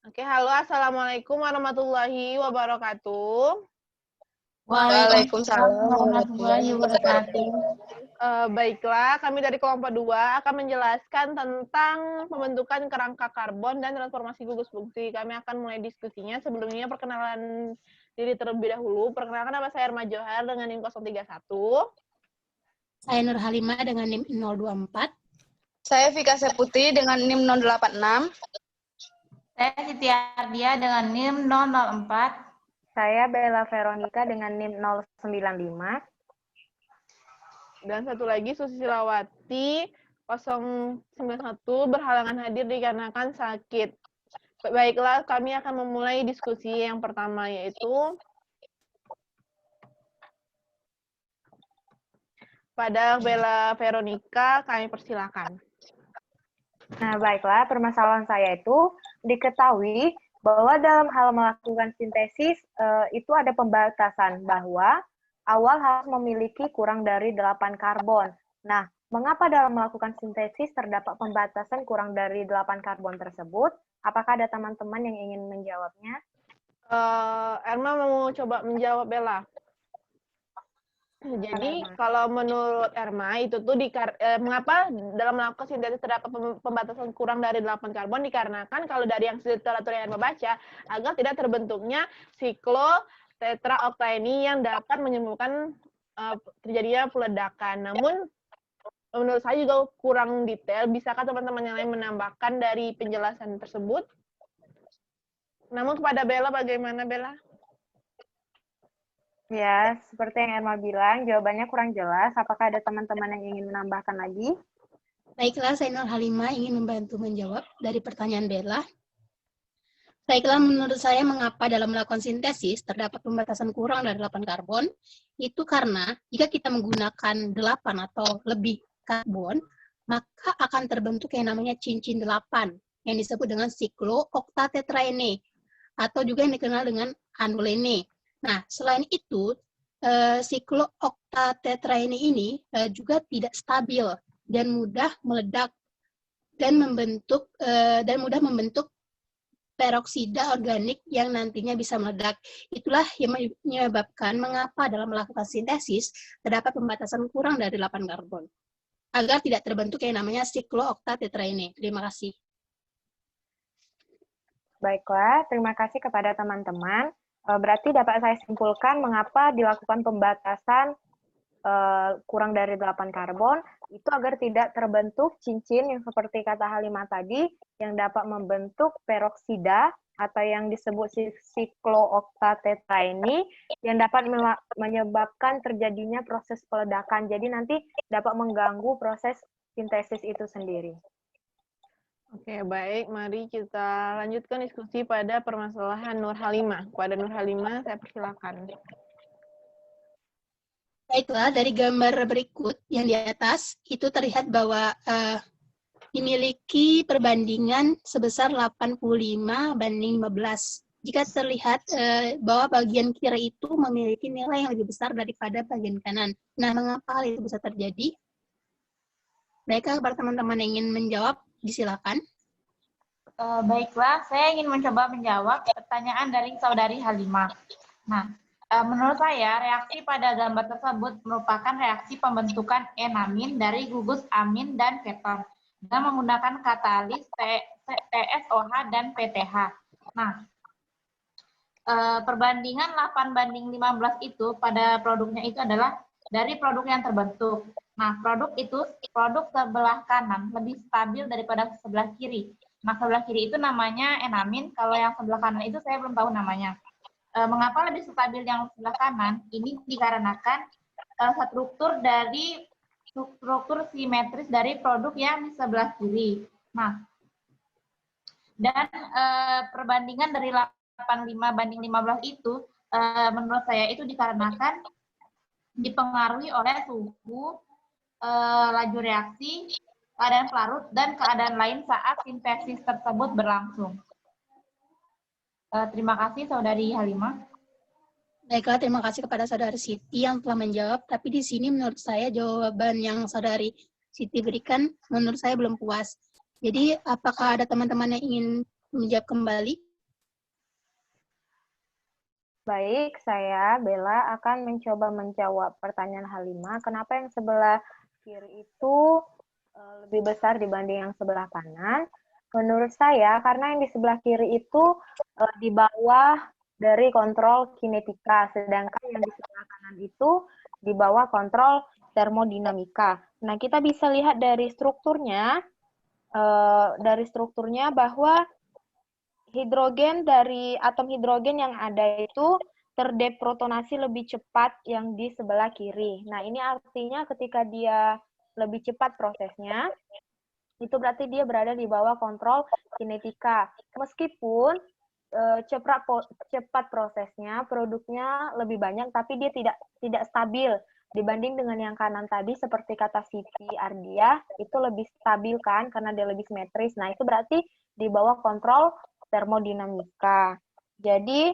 Oke, halo, Assalamualaikum warahmatullahi wabarakatuh. Waalaikumsalam warahmatullahi wabarakatuh. Baiklah, kami dari kelompok 2 akan menjelaskan tentang pembentukan kerangka karbon dan transformasi gugus fungsi. Kami akan mulai diskusinya. Sebelumnya perkenalan diri terlebih dahulu. Perkenalkan, nama saya Erma Johar dengan NIM 031. Saya Nur Halimah dengan NIM 024. Saya Vika Seputi dengan NIM 086. Saya Siti Ardia dengan NIM 004. Saya Bella Veronica dengan NIM 095. Dan satu lagi, Susilawati 091 berhalangan hadir dikarenakan sakit. Baiklah, kami akan memulai diskusi yang pertama, yaitu pada Bella Veronica, kami persilakan. Nah, baiklah, permasalahan saya itu diketahui bahwa dalam hal melakukan sintesis itu ada pembatasan bahwa awal harus memiliki kurang dari 8 karbon. Nah, mengapa dalam melakukan sintesis terdapat pembatasan kurang dari 8 karbon tersebut? Apakah ada teman-teman yang ingin menjawabnya? Erma mau coba menjawab, Bella. Jadi kalau menurut Erma itu tuh mengapa dalam melakukan sintesis terdapat pembatasan kurang dari 8 karbon dikarenakan kalau dari yang literatur yang Erma baca agar tidak terbentuknya siklotetraoktaeni yang dapat menyebabkan terjadinya peledakan. Namun menurut saya juga kurang detail. Bisakah teman-teman yang lain menambahkan dari penjelasan tersebut? Namun kepada Bella, bagaimana Bella? Ya, seperti yang Erma bilang, jawabannya kurang jelas. Apakah ada teman-teman yang ingin menambahkan lagi? Baiklah, saya Nur Halimah ingin membantu menjawab dari pertanyaan Bella. Baiklah, menurut saya mengapa dalam melakukan sintesis terdapat pembatasan kurang dari 8 karbon, itu karena jika kita menggunakan 8 atau lebih karbon, maka akan terbentuk yang namanya cincin 8, yang disebut dengan siklooktatetraene, atau juga yang dikenal dengan anulene. Nah, selain itu, siklooktatetraene ini juga tidak stabil dan mudah meledak dan mudah membentuk peroksida organik yang nantinya bisa meledak. Itulah yang menyebabkan mengapa dalam melakukan sintesis terdapat pembatasan kurang dari 8 karbon agar tidak terbentuk yang namanya siklooktatetraene. Terima kasih. Baiklah, terima kasih kepada teman-teman. Berarti dapat saya simpulkan mengapa dilakukan pembatasan kurang dari 8 karbon, itu agar tidak terbentuk cincin yang seperti kata Halimah tadi, yang dapat membentuk peroksida atau yang disebut siklooktatetraene, yang dapat menyebabkan terjadinya proses peledakan. Jadi nanti dapat mengganggu proses sintesis itu sendiri. Oke, baik. Mari kita lanjutkan diskusi pada permasalahan Nur Halimah. Kepada Nur Halimah, saya persilakan. Baiklah, dari gambar berikut yang di atas, itu terlihat bahwa dimiliki perbandingan sebesar 85:15. Jika terlihat bahwa bagian kiri itu memiliki nilai yang lebih besar daripada bagian kanan. Nah, mengapa hal itu bisa terjadi? Baiklah, para teman-teman yang ingin menjawab, disilakan. Baiklah, saya ingin mencoba menjawab pertanyaan dari saudari Halimah. Nah, menurut saya, reaksi pada gambar tersebut merupakan reaksi pembentukan enamin dari gugus amin dan keton dengan menggunakan katalis TSOH dan PTH. Nah, perbandingan 8:15 itu pada produknya itu adalah dari produk yang terbentuk. Nah, produk sebelah kanan lebih stabil daripada sebelah kiri. Nah, sebelah kiri itu namanya enamin, kalau yang sebelah kanan itu saya belum tahu namanya. Mengapa lebih stabil yang sebelah kanan? Ini dikarenakan struktur simetris dari produk yang di sebelah kiri. Nah, dan perbandingan dari 85:15 itu menurut saya itu dikarenakan dipengaruhi oleh suhu, laju reaksi, keadaan pelarut, dan keadaan lain saat sintesis tersebut berlangsung. Terima kasih, Saudari Halimah. Baiklah, terima kasih kepada Saudari Siti yang telah menjawab. Tapi di sini menurut saya jawaban yang Saudari Siti berikan menurut saya belum puas. Jadi, apakah ada teman-teman yang ingin menjawab kembali? Baik, saya Bella akan mencoba menjawab pertanyaan Halimah. Kenapa yang sebelah kiri itu lebih besar dibanding yang sebelah kanan? Menurut saya, karena yang di sebelah kiri itu di bawah dari kontrol kinetika, sedangkan yang di sebelah kanan itu di bawah kontrol termodinamika. Nah, kita bisa lihat dari strukturnya bahwa hidrogen dari atom hidrogen yang ada itu terdeprotonasi lebih cepat yang di sebelah kiri. Nah, ini artinya ketika dia lebih cepat prosesnya, itu berarti dia berada di bawah kontrol kinetika. Meskipun cepat prosesnya, produknya lebih banyak, tapi dia tidak stabil dibanding dengan yang kanan tadi, seperti kata Siti Ardia, itu lebih stabil kan, karena dia lebih simetris. Nah, itu berarti di bawah kontrol termodinamika. Jadi,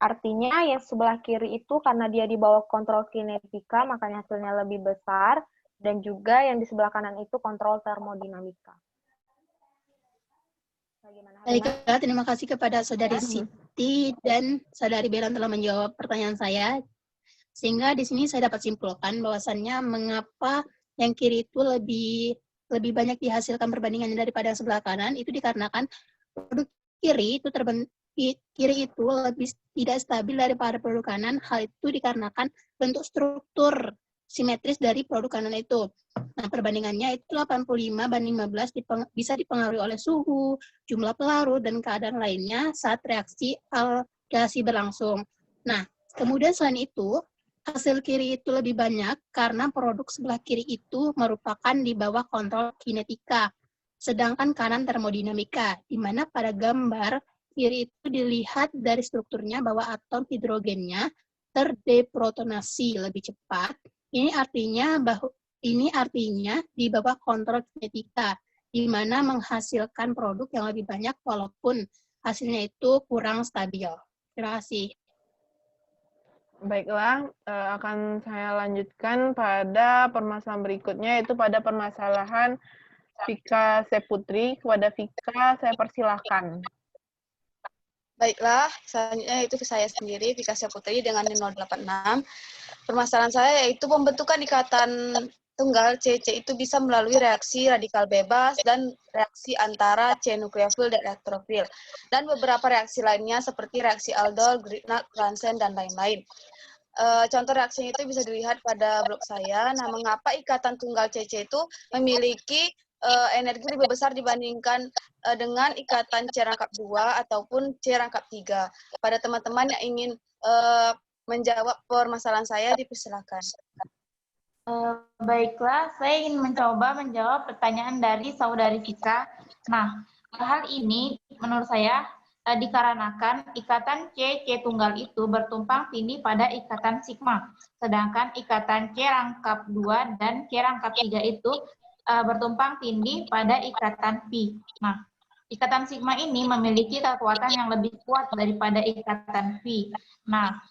artinya yang sebelah kiri itu karena dia di bawah kontrol kinetika, makanya hasilnya lebih besar, dan juga yang di sebelah kanan itu kontrol termodinamika. Baiklah, terima kasih kepada Saudari Siti dan Saudari Bella telah menjawab pertanyaan saya. Sehingga di sini saya dapat simpulkan bahwasannya mengapa yang kiri itu lebih banyak dihasilkan perbandingannya daripada yang sebelah kanan, itu dikarenakan produk kiri itu lebih tidak stabil daripada produk kanan. Hal itu dikarenakan bentuk struktur simetris dari produk kanan itu. Nah, perbandingannya itu 85:15 bisa dipengaruhi oleh suhu, jumlah pelarut, dan keadaan lainnya saat reaksi alkilasi berlangsung. Nah, kemudian selain itu, hasil kiri itu lebih banyak karena produk sebelah kiri itu merupakan di bawah kontrol kinetika, sedangkan kanan termodinamika, di mana pada gambar kiri itu dilihat dari strukturnya bahwa atom hidrogennya terdeprotonasi lebih cepat. Ini artinya di bawah kontrol kinetika, di mana menghasilkan produk yang lebih banyak walaupun hasilnya itu kurang stabil. Terima kasih. Baiklah, akan saya lanjutkan pada permasalahan berikutnya, yaitu pada permasalahan Vika Seputri. Kepada Vika, saya persilahkan. Baiklah, selanjutnya itu saya sendiri, Vika Seputri dengan NIM 086. Permasalahan saya yaitu pembentukan ikatan tunggal CC itu bisa melalui reaksi radikal bebas dan reaksi antara C nukleofil dan elektrofil, dan beberapa reaksi lainnya seperti reaksi Aldol, Grignard, Cransen, dan lain-lain. Contoh reaksinya itu bisa dilihat pada blog saya. Nah, mengapa ikatan tunggal CC itu memiliki energi lebih besar dibandingkan dengan ikatan C rangkap 2 ataupun C rangkap 3. Pada teman-teman yang ingin menjawab permasalahan saya, dipersilakan. Baiklah, saya ingin mencoba menjawab pertanyaan dari Saudari Vika. Nah, hal ini menurut saya dikarenakan ikatan C tunggal itu bertumpang tindih pada ikatan sigma. Sedangkan ikatan C rangkap 2 dan C rangkap 3 itu bertumpang tindih pada ikatan pi. Nah, ikatan sigma ini memiliki kekuatan yang lebih kuat daripada ikatan pi. Nah,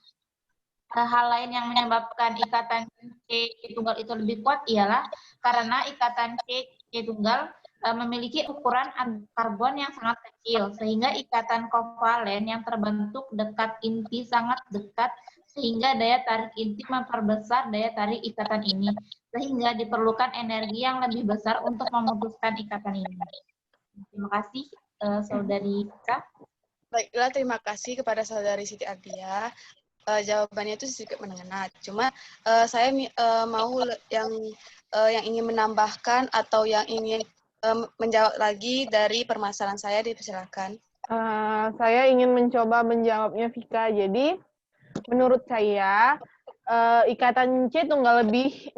hal lain yang menyebabkan ikatan C tunggal itu lebih kuat ialah karena ikatan C tunggal memiliki ukuran karbon yang sangat kecil, sehingga ikatan kovalen yang terbentuk dekat inti sangat dekat, sehingga daya tarik inti memperbesar daya tarik ikatan ini, sehingga diperlukan energi yang lebih besar untuk memutuskan ikatan ini. Terima kasih, Saudari Vika. Baiklah, terima kasih kepada Saudari Siti Ardia. Jawabannya itu sedikit mengena. Cuma saya mau yang ingin menambahkan atau yang ingin menjawab lagi dari permasalahan saya, dipersilakan. Saya ingin mencoba menjawabnya, Vika. Jadi, menurut saya, ikatan C tunggal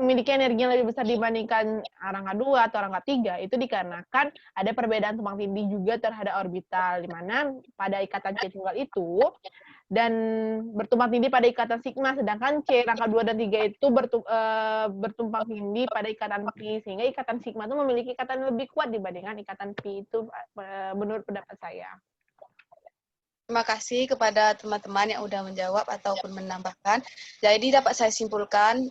memiliki energi yang lebih besar dibandingkan rangka 2 atau rangka 3, itu dikarenakan ada perbedaan tumpang tindih juga terhadap orbital, di mana pada ikatan C tunggal itu dan bertumpang tindih pada ikatan sigma, sedangkan C rangka 2 dan 3 itu bertumpang tindih pada ikatan pi, sehingga ikatan sigma itu memiliki ikatan lebih kuat dibandingkan ikatan pi itu menurut pendapat saya. Terima kasih kepada teman-teman yang sudah menjawab ataupun menambahkan. Jadi dapat saya simpulkan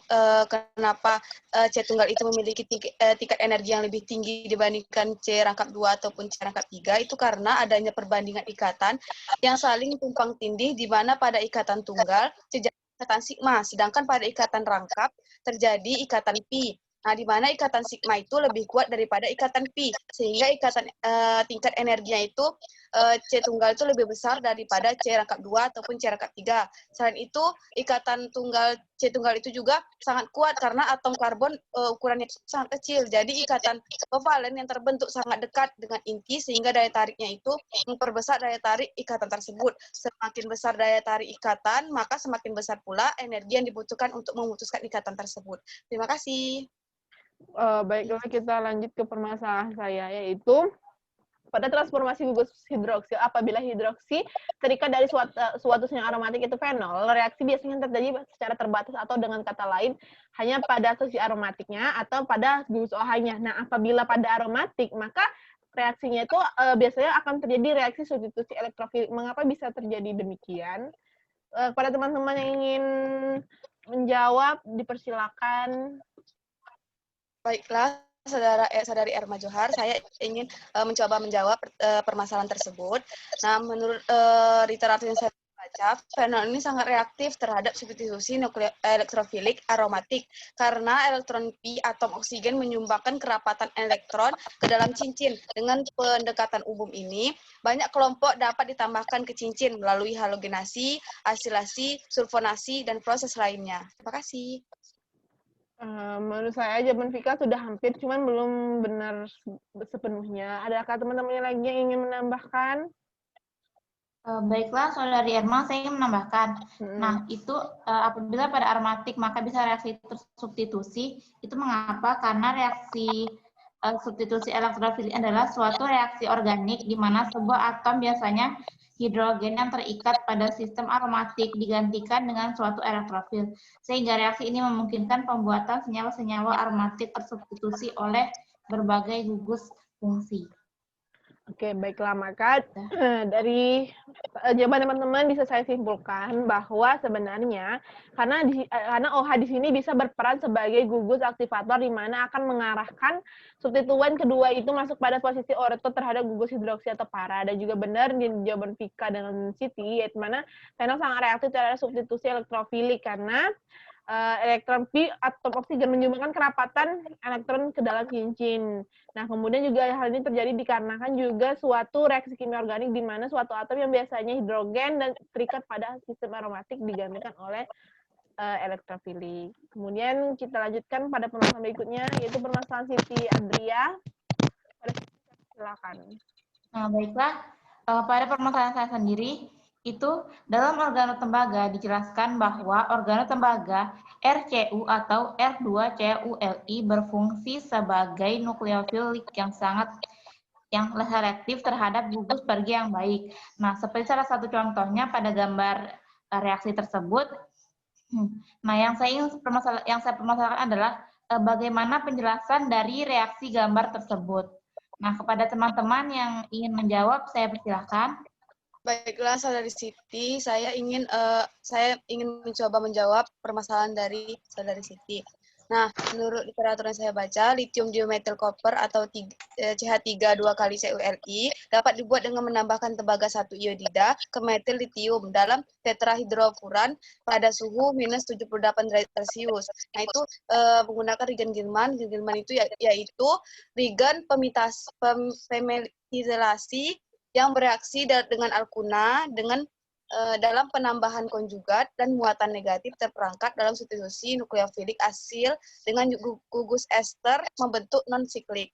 kenapa C tunggal itu memiliki tingkat energi yang lebih tinggi dibandingkan C rangkap 2 ataupun C rangkap 3 itu karena adanya perbandingan ikatan yang saling tumpang tindih di mana pada ikatan tunggal terjadi ikatan sigma, sedangkan pada ikatan rangkap terjadi ikatan pi. Nah, di mana ikatan sigma itu lebih kuat daripada ikatan pi, sehingga ikatan tingkat energinya itu C tunggal itu lebih besar daripada C rangkap 2 ataupun C rangkap 3. Selain itu, ikatan tunggal C tunggal itu juga sangat kuat karena atom karbon ukurannya sangat kecil. Jadi ikatan kovalen yang terbentuk sangat dekat dengan inti sehingga daya tariknya itu memperbesar daya tarik ikatan tersebut. Semakin besar daya tarik ikatan, maka semakin besar pula energi yang dibutuhkan untuk memutuskan ikatan tersebut. Terima kasih. Baiklah, kita lanjut ke permasalahan saya, yaitu pada transformasi gugus hidroksil, apabila hidroksi terikat dari suatu senyawa aromatik itu fenol, reaksi biasanya terjadi secara terbatas atau dengan kata lain hanya pada sesi aromatiknya atau pada gugus OH-nya. Nah, apabila pada aromatik, maka reaksinya itu biasanya akan terjadi reaksi substitusi elektrofilik. Mengapa bisa terjadi demikian? Pada teman-teman yang ingin menjawab, dipersilakan. Baiklah, Saudari Erma Johar, saya ingin mencoba menjawab permasalahan tersebut. Nah, menurut literatur yang saya baca, fenol ini sangat reaktif terhadap substitusi elektrofilik aromatik karena elektron pi atom oksigen menyumbangkan kerapatan elektron ke dalam cincin. Dengan pendekatan umum ini, banyak kelompok dapat ditambahkan ke cincin melalui halogenasi, asilasi, sulfonasi, dan proses lainnya. Terima kasih. Menurut saya jawaban Vika sudah hampir, cuman belum benar sepenuhnya. Adakah teman-teman lagi yang ingin menambahkan? Baiklah, Saudari Erma, saya ingin menambahkan. Nah, itu apabila pada aromatik maka bisa reaksi tersubstitusi. Itu mengapa? Karena reaksi substitusi elektrofilik adalah suatu reaksi organik di mana sebuah atom biasanya hidrogen yang terikat pada sistem aromatik digantikan dengan suatu elektrofil. Sehingga reaksi ini memungkinkan pembuatan senyawa-senyawa aromatik tersubstitusi oleh berbagai gugus fungsi. Oke, baiklah. Maka dari jawaban teman-teman bisa saya simpulkan bahwa sebenarnya karena OH di sini bisa berperan sebagai gugus aktivator di mana akan mengarahkan substituen kedua itu masuk pada posisi orto terhadap gugus hidroksi atau para. Dan juga benar di jawaban Vika dengan Siti, yaitu mana fenol sangat reaktif terhadap substitusi elektrofilik karena elektron pi atom oksigen menyumbangkan kerapatan elektron ke dalam cincin. Nah, kemudian juga hal ini terjadi dikarenakan juga suatu reaksi kimia organik di mana suatu atom yang biasanya hidrogen dan terikat pada sistem aromatik digantikan oleh elektrofilik. Kemudian kita lanjutkan pada permasalahan berikutnya, yaitu permasalahan Siti Adria. Silakan. Nah, baiklah. Pada permasalahan saya sendiri, itu dalam organotembaga dijelaskan bahwa organotembaga RCU atau R2CuLi berfungsi sebagai nukleofilik yang selektif terhadap gugus pergi yang baik. Nah, seperti salah satu contohnya pada gambar reaksi tersebut. Nah, yang saya permasalahkan adalah bagaimana penjelasan dari reaksi gambar tersebut. Nah, kepada teman-teman yang ingin menjawab, saya persilahkan. Baiklah, Saudari Siti, saya ingin mencoba menjawab permasalahan dari Saudari Siti. Nah, menurut literatur yang saya baca, lithium dimetil copper atau CH3 2 kali CuLi dapat dibuat dengan menambahkan tembaga 1 iodida ke metil litium dalam tetrahidrofuran pada suhu minus 78 derajat Celcius. Nah, itu menggunakan regen Gilman. Gilman itu yaitu regen pemetilisasi yang bereaksi dengan alkuna dalam penambahan konjugat dan muatan negatif terperangkap dalam substitusi nukleofilik asil dengan gugus ester membentuk non-siklik.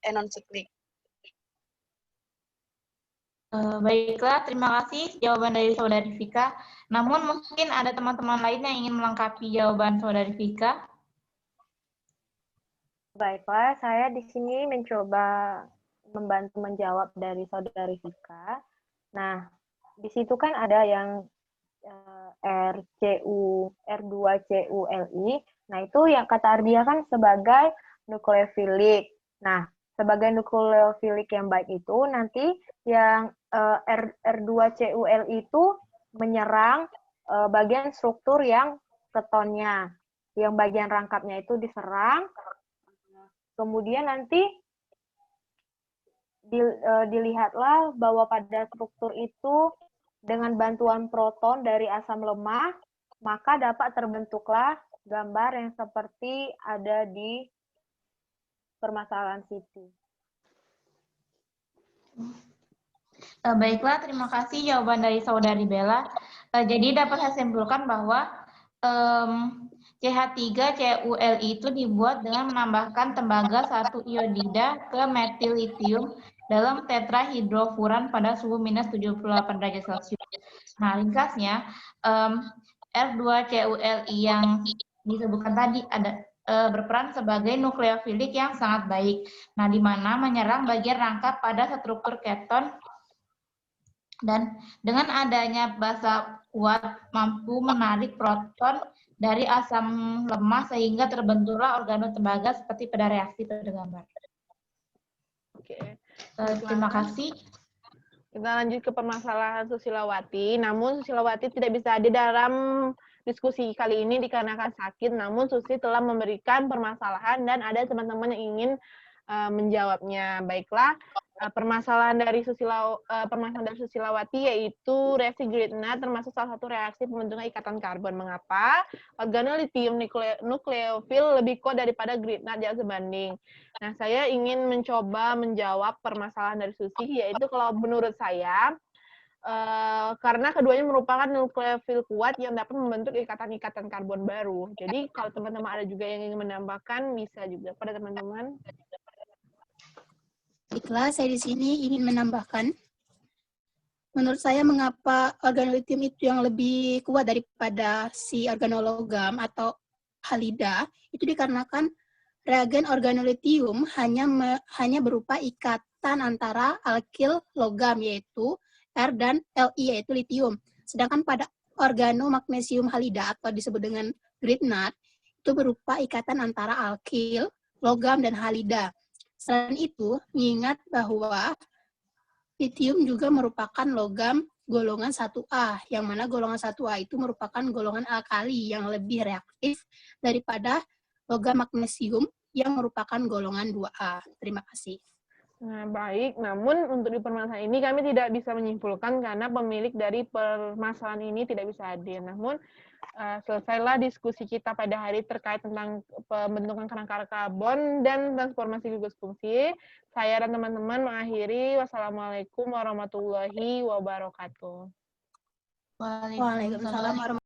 Baiklah, terima kasih jawaban dari Saudari Vika. Namun mungkin ada teman-teman lain yang ingin melengkapi jawaban Saudari Vika. Baiklah, saya di sini mencoba membantu menjawab dari Saudari Vika. Nah, di situ kan ada yang R2CuLi. Nah, itu yang kata Ardia kan sebagai nukleofilik. Nah, sebagai nukleofilik yang baik itu nanti yang R2CuL itu menyerang bagian struktur yang ketonnya. Yang bagian rangkapnya itu diserang, kemudian nanti dilihatlah bahwa pada struktur itu dengan bantuan proton dari asam lemah, maka dapat terbentuklah gambar yang seperti ada di permasalahan situ. Baiklah, terima kasih jawaban dari Saudari Bella. Jadi dapat saya simpulkan bahwa CH3CuL itu dibuat dengan menambahkan tembaga 1 iodida ke metil litium dalam tetrahidrofuran pada suhu minus 78 derajat Celcius. Nah, ringkasnya, R2CuLi yang disebutkan tadi ada berperan sebagai nukleofilik yang sangat baik. Nah, di mana menyerang bagian rangkap pada struktur keton dan dengan adanya basa kuat mampu menarik proton dari asam lemah sehingga terbentuklah organotembaga seperti pada reaksi pada gambar. Oke. Terima kasih. Kita lanjut ke permasalahan Susilawati. Namun Susilawati tidak bisa hadir dalam diskusi kali ini dikarenakan sakit. Namun Susi telah memberikan permasalahan dan ada teman-teman yang ingin menjawabnya. Baiklah, permasalahan dari Susilawati yaitu reaksi Grignard termasuk salah satu reaksi pembentukan ikatan karbon. Mengapa? Organolitium nukleofil lebih kuat daripada Grignard jauh sebanding. Nah, saya ingin mencoba menjawab permasalahan dari Susi, yaitu kalau menurut saya, karena keduanya merupakan nukleofil kuat yang dapat membentuk ikatan-ikatan karbon baru. Jadi, kalau teman-teman ada juga yang ingin menambahkan, bisa juga pada teman-teman. Baiklah, saya di sini ingin menambahkan. Menurut saya, mengapa organolitium itu yang lebih kuat daripada si organologam atau halida, itu dikarenakan reagen organolitium hanya berupa ikatan antara alkil logam, yaitu R dan Li, yaitu litium. Sedangkan pada organomagnesium halida atau disebut dengan Grignard, itu berupa ikatan antara alkil, logam, dan halida. Selain itu, mengingat bahwa litium juga merupakan logam golongan 1A, yang mana golongan 1A itu merupakan golongan alkali yang lebih reaktif daripada logam magnesium yang merupakan golongan 2A. Terima kasih. Nah, baik. Namun untuk di permasalahan ini kami tidak bisa menyimpulkan karena pemilik dari permasalahan ini tidak bisa hadir. Namun selesailah diskusi kita pada hari terkait tentang pembentukan kerangka karbon dan transformasi gugus fungsi. Saya dan teman-teman mengakhiri. Wassalamualaikum warahmatullahi wabarakatuh. Waalaikumsalam warahmatullahi wabarakatuh.